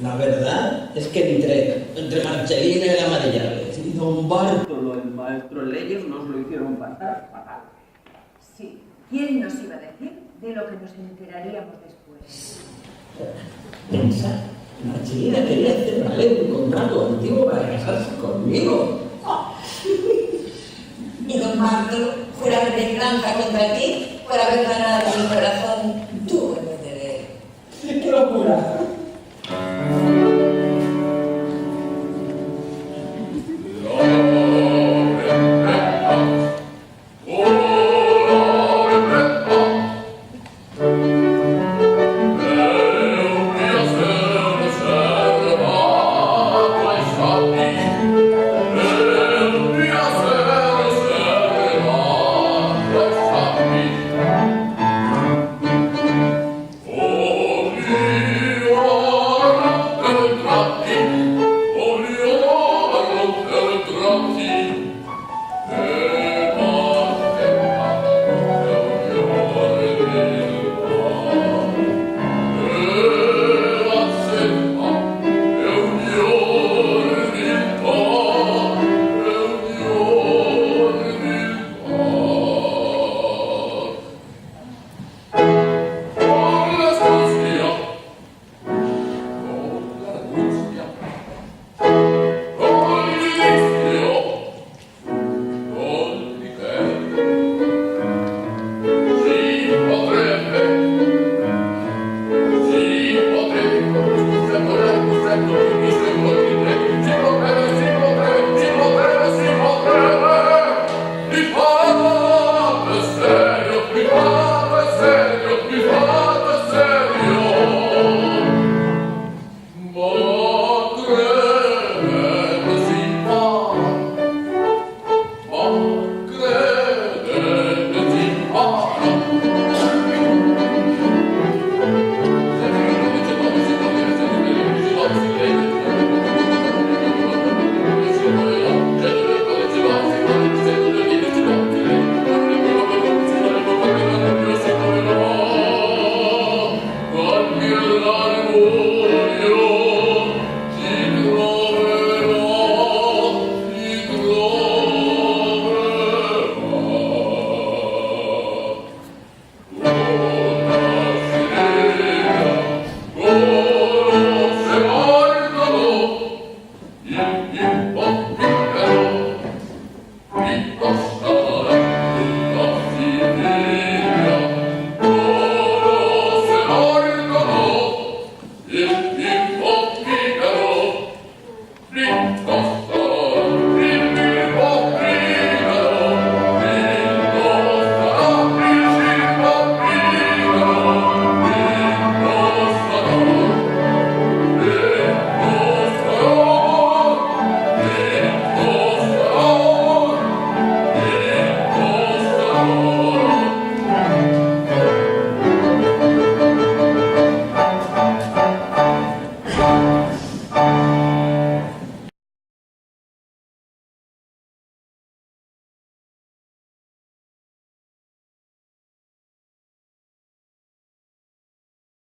La verdad es que entre Marcelina y la Amarillales y don Bartolo, el maestro en leyes, nos lo hicieron pasar fatal. Sí, ¿quién nos iba a decir de lo que nos enteraríamos después? Pensa, Marcelina quería hacer valer un contrato antiguo para casarse conmigo. Y don Bartolo, fuera de venganza contra ti por haber ganado el